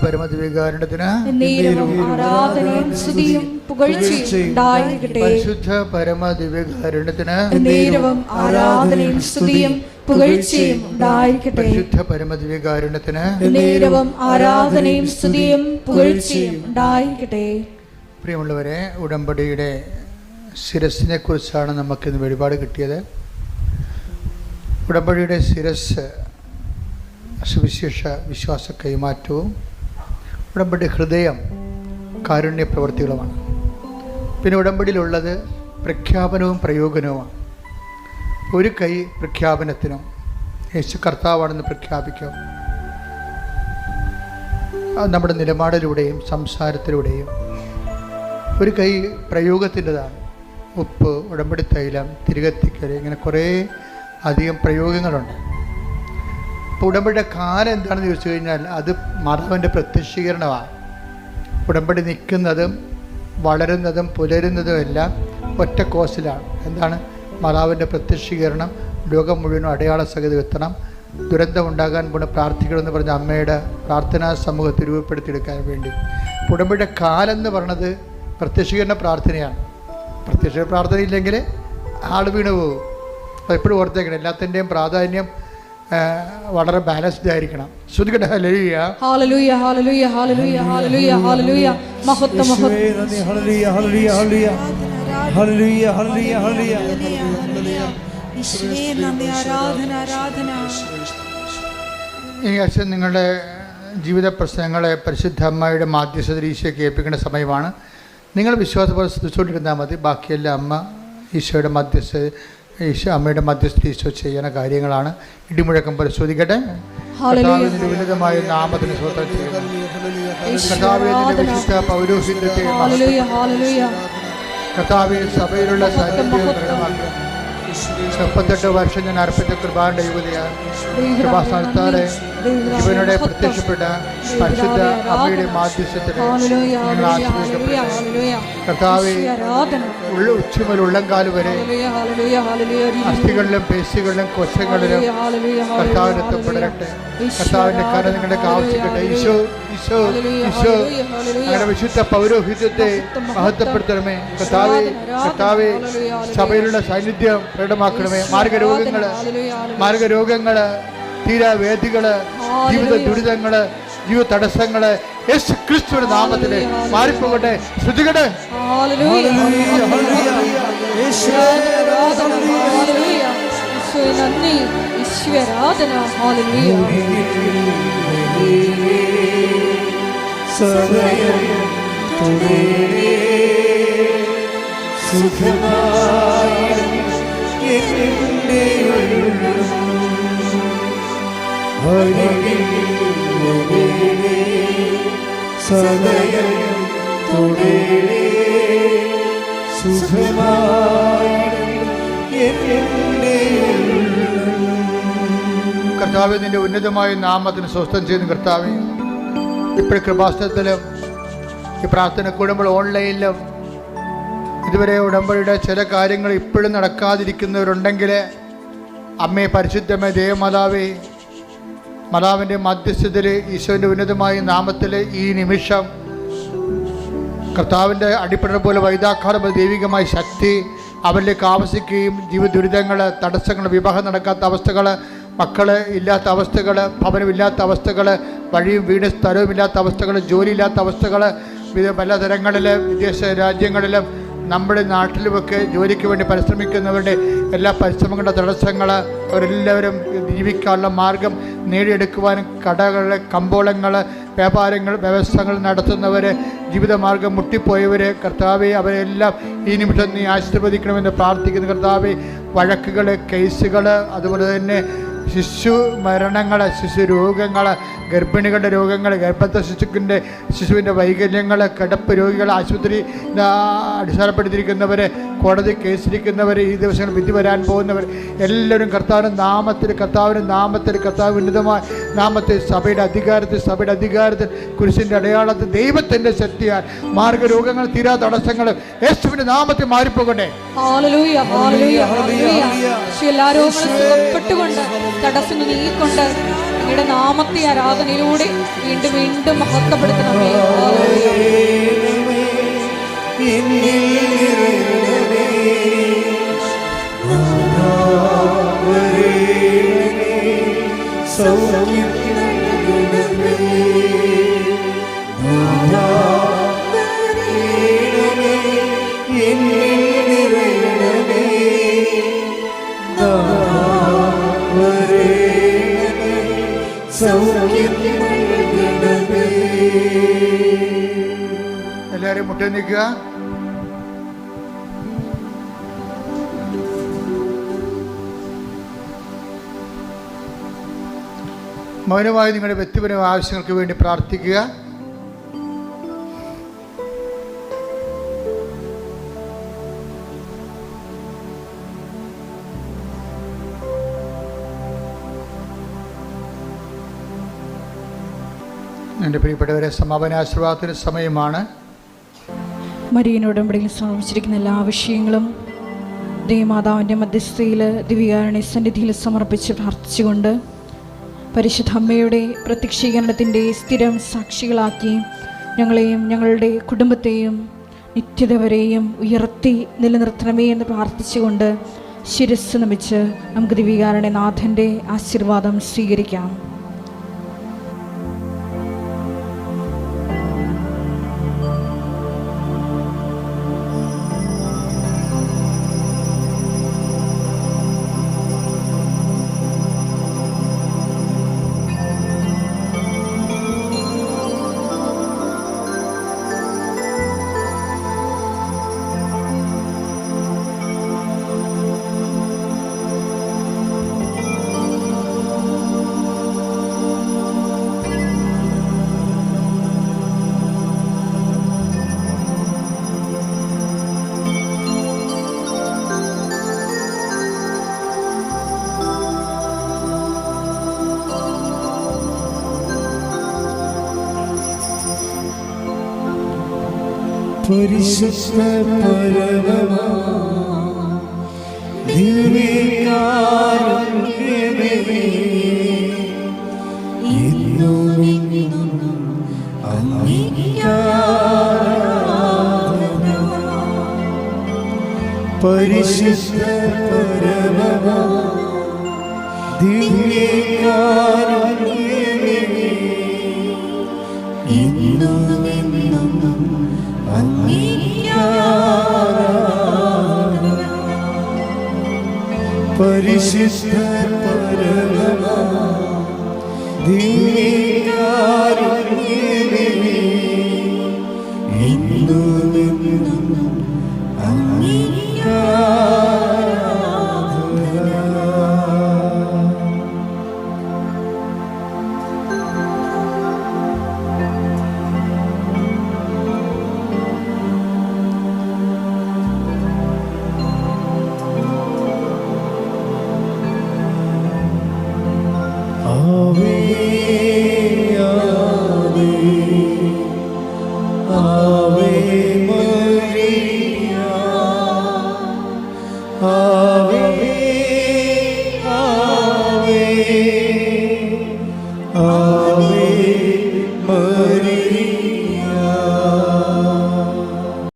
പരമദിവ്യകാരുണ്യത്തിന് ആരാധനയും സ്തുതിയും പുകഴ്ചയും ഉണ്ടായിരിക്കട്ടെ. പരിശുദ്ധ പരമദിവ്യകാരുണ്യത്തിന് ആരാധനയും സ്തുതിയും പുകഴ്ചയും ഉണ്ടായിരിക്കട്ടെ. പരിശുദ്ധ പരമദിവ്യകാരുണ്യത്തിന് ആരാധനയും സ്തുതിയും പുകഴ്ചയും ഉണ്ടായിരിക്കട്ടെ. പ്രിയമുള്ളവരെ, ഉടമ്പടിയുടെ ശിരസിനെ കുറിച്ചാണ് നമുക്കിന്ന് വെളിപാട് കിട്ടിയത്. ഉടമ്പടിയുടെ ശിരസ് സുവിശേഷ വിശ്വാസ കൈമാറ്റവും ഉടമ്പടി ഹൃദയം കാരുണ്യ പ്രവൃത്തികളുമാണ്. പിന്നെ ഉടമ്പടിയിലുള്ളത് പ്രഖ്യാപനവും പ്രയോഗനവുമാണ്. ഒരു കൈ പ്രഖ്യാപനത്തിനും യേശു കർത്താവാണെന്ന് പ്രഖ്യാപിക്കും, നമ്മുടെ നിലപാടിലൂടെയും സംസാരത്തിലൂടെയും. ഒരു കൈ പ്രയോഗത്തിൻ്റെതാണ്. ഉപ്പ്, ഉടമ്പടി തൈലം, തിരികെത്തിക്കൽ, ഇങ്ങനെ കുറേ അധികം പ്രയോഗങ്ങളുണ്ട്. ഇപ്പോൾ ഉടമ്പടിയുടെ കാലം എന്താണെന്ന് ചോദിച്ചു കഴിഞ്ഞാൽ അത് മാതാവിൻ്റെ പ്രത്യക്ഷീകരണമാണ്. ഉടമ്പടി നിൽക്കുന്നതും വളരുന്നതും പുലരുന്നതും എല്ലാം ഒറ്റ കോസിലാണ്. എന്താണ്? മാതാവിൻ്റെ പ്രത്യക്ഷീകരണം. ലോകം മുഴുവനും അടയാള സഹിതം എത്തണം. ദുരന്തമുണ്ടാകാൻ പോണ പ്രാർത്ഥിക്കണമെന്ന് പറഞ്ഞ അമ്മയുടെ പ്രാർത്ഥനാ സമൂഹത്തെ രൂപപ്പെടുത്തിയെടുക്കാൻ വേണ്ടി. ഉടമ്പടിയുടെ കാലം എന്ന് പറയുന്നത് പ്രത്യക്ഷീകരണ പ്രാർത്ഥനയാണ്. പ്രത്യക്ഷ പ്രാർത്ഥന ഇല്ലെങ്കിൽ ആൾ വീണ് പോകും. അപ്പോൾ എപ്പോഴും ഓർത്തേക്കണം, എല്ലാത്തിൻ്റെയും പ്രാധാന്യം വളരെ ബാലൻസ്ഡ് ആയിരിക്കണം. ശ്രുതികട്ടെ. ഹല്ലേലൂയ, ഹല്ലേലൂയ, ഹല്ലേലൂയ, ഹല്ലേലൂയ, ഹല്ലേലൂയ, ഹല്ലേലൂയ. മഹത്വം, മഹത്വം. ഹല്ലേലൂയ, ഹല്ലേലൂയ, ഹല്ലേലൂയ, ഹല്ലേലൂയ, ഹല്ലേലൂയ, ഹല്ലേലൂയ. യേശുവേ നന്ദി, ആരാധന, ആരാധന. ഈ ആഴ്ച നിങ്ങളുടെ ജീവിത പ്രശ്നങ്ങളെ പരിശുദ്ധ അമ്മയുടെ മാധ്യസ്ഥതയിൽ ഈശോയ്ക്ക് ഏൽപ്പിക്കേണ്ട സമയമാണ്. നിങ്ങൾ വിശ്വാസപോലെ ശ്രദ്ധിച്ചുകൊണ്ടിരുന്നാൽ മതി. ബാക്കിയെല്ലാം അമ്മ ഈശോയുടെ മധ്യസ്ഥ അമ്മയുടെ മധ്യസ്ഥ ഈശോ ചെയ്യുന്ന കാര്യങ്ങളാണ്. ഇടിമുഴക്കം പരിശോധിക്കട്ടെ. കർത്താവിന്റെ ഉന്നതമായ നാമത്തിന് സ്വന്തം കർത്താവിന്റെ വിശുദ്ധ പൗരോഹിത്യത്തെ കർത്താവിൽ സഭയിലുള്ള സാന്നിധ്യം ദൃഢമാക്കുക. 38 വർഷം ഞാൻ അർപ്പിച്ച കൃപാന്റെ യുവതിയാണ്. കൃപാസ്ഥാനത്താലെ ഇവനോട് പ്രത്യക്ഷപ്പെട്ട പരിശുദ്ധ അമ്മയുടെ മാധ്യസ്ഥത്തിന് കർത്താവെ ഉച്ചമുതൽ ഉള്ളംകാല് വരെ അസ്ഥികളിലും പേശികളിലും കൊശങ്ങളിലും കർത്താവിനൊത്ത് പടരട്ടെ. കർത്താവിന്റെ കര നിങ്ങളുടെ ആവശ്യിക്കട്ടെ. ഈശോ, ഈശോ, ഈശോ ഞങ്ങളുടെ വിശുദ്ധ പൗരോഹിത്യത്തെ മഹത്വപ്പെടുത്തണമേ. കർത്താവെ, കർത്താവെ സഭയിലുള്ള സാന്നിധ്യം പ്രകടമാക്കണമേ. മാർഗരോഗങ്ങള്, തീരാവേദികള്, ജീവിത ദുരിതങ്ങള്, ജീവ തടസ്സങ്ങള് യേശു ക്രിസ്തുവിന്റെ നാമത്തില് മാറിപ്പോകട്ടെ. ശ്രുതികട്ടെ. കർത്താവേ, നിന്റെ ഉന്നതമായ നാമത്തിന് സ്വസ്ഥം ചെയ്യുന്നു. കർത്താവേ, ഇപ്പോഴും കൃപാസനത്തിലും ഈ പ്രാർത്ഥന കൂടുമ്പോൾ ഓൺലൈനിലും ഇതുവരെ ഉടമ്പടിയുടെ ചില കാര്യങ്ങൾ ഇപ്പോഴും നടക്കാതിരിക്കുന്നവരുണ്ടെങ്കിൽ അമ്മയെ പരിശുദ്ധമേ ദേവമാതാവേ, മാതാവിൻ്റെ മധ്യസ്ഥതയിൽ ഈശോൻ്റെ ഉന്നതമായ നാമത്തിൽ ഈ നിമിഷം കർത്താവിൻ്റെ അടിപ്പട പോലെ വൈദാഘാത ദൈവികമായ ശക്തി അവരിലേക്ക് ആവസിക്കുകയും ജീവിത ദുരിതങ്ങൾ, തടസ്സങ്ങൾ, വിവാഹം നടക്കാത്ത അവസ്ഥകൾ, മക്കൾ ഇല്ലാത്ത അവസ്ഥകൾ, ഭവനമില്ലാത്ത അവസ്ഥകൾ, വഴിയും വീട് സ്ഥലവുമില്ലാത്ത അവസ്ഥകൾ, ജോലിയില്ലാത്ത അവസ്ഥകൾ, പലതരങ്ങളിൽ വിദേശ രാജ്യങ്ങളിലും നമ്മുടെ നാട്ടിലുമൊക്കെ ജോലിക്ക് വേണ്ടി പരിശ്രമിക്കുന്നവരുടെ എല്ലാ പരിശ്രമങ്ങളുടെ തടസ്സങ്ങൾ, അവരെല്ലാവരും ജീവിക്കാനുള്ള മാർഗം നേടിയെടുക്കുവാനും കടകൾ, കമ്പോളങ്ങൾ, വ്യാപാരങ്ങൾ, വ്യവസ്ഥകൾ നടത്തുന്നവർ, ജീവിതമാർഗം മുട്ടിപ്പോയവർ, കർത്താവെ അവരെല്ലാം ഈ നിമിഷം നീ ആശീർവദിക്കണമെന്ന് പ്രാർത്ഥിക്കുന്നു. കർത്താവെ, വഴക്കുകൾ, കേസുകൾ, അതുപോലെ തന്നെ ശിശു മരണങ്ങൾ, ശിശു രോഗങ്ങൾ, ഗർഭിണികളുടെ രോഗങ്ങൾ, ഗർഭസ്ഥ ശിശുവിൻ്റെ വൈകല്യങ്ങൾ, കിടപ്പ് രോഗികൾ, ആശുപത്രി അടിസ്ഥാനപ്പെടുത്തിയിരിക്കുന്നവർ, കോടതി കേസിരിക്കുന്നവർ, ഈ ദിവസങ്ങൾ വിധി വരാൻ പോകുന്നവർ എല്ലാവരും കർത്താവിൻ്റെ നാമത്തിൽ കർത്താവ് ഉന്നതമായ നാമത്തിൽ സഭയുടെ അധികാരത്തിൽ കുരിശിൻ്റെ അടയാളത്തിൽ ദൈവത്തിൻ്റെ ശക്തിയാൽ മാർഗരോഗങ്ങൾ, തീരാ തടസ്സങ്ങൾ യേശുവിൻ്റെ നാമത്തിൽ മാറിപ്പോകട്ടെ. തടസ്സങ്ങൾ നീങ്ങിക്കൊണ്ട് അങ്ങയുടെ നാമത്തെ ആരാധനയിലൂടെ വീണ്ടും വീണ്ടും മഹത്വപ്പെടുത്തണമേ. എല്ലാവരും മുട്ടി നിൽക്കുക. മൗനമായി നിങ്ങളുടെ വ്യക്തിപരമായ ആവശ്യങ്ങൾക്ക് വേണ്ടി പ്രാർത്ഥിക്കുക. എൻ്റെ പ്രിയപ്പെട്ടവരെ, സമാപനാശീർവാദത്തിന് സമയമാണ്. മരിയനോടുമ്പടിയിൽ സമർപ്പിച്ചിരിക്കുന്ന എല്ലാ വിഷയങ്ങളും ദേവമാതാവിൻ്റെ മധ്യസ്ഥയിൽ ദിവ്യകാരുണ്യ സന്നിധിയിൽ സമർപ്പിച്ച് പ്രാർത്ഥിച്ചുകൊണ്ട് പരിശുദ്ധ അമ്മയുടെ പ്രത്യക്ഷീകരണത്തിൻ്റെ സ്ഥിരം സാക്ഷികളാക്കി ഞങ്ങളെയും ഞങ്ങളുടെ കുടുംബത്തെയും നിത്യത വരെയും ഉയർത്തി നിലനിർത്തണമേ എന്ന് പ്രാർത്ഥിച്ചുകൊണ്ട് ശിരസ്സ് നമിച്ച് നമുക്ക് ദിവ്യകാരുണ്യ നാഥൻ്റെ ആശീർവാദം സ്വീകരിക്കാം. പരിശുദ്ധ പരമമാ ദിവ്യകാരുണ്യമേ, എന്നും അങ്ങേക്ക് ആരാധന. പരിശുദ്ധ പരമമാ ദിവ്യകാരുണ്യമേ, എന്നും പരിശുദ്ധ പരമമാ ദിവ്യകാരുണ്യമേ, എന്നും അങ്ങേക്ക് ആരാധന. Ave, Ave, Ave Maria, Ave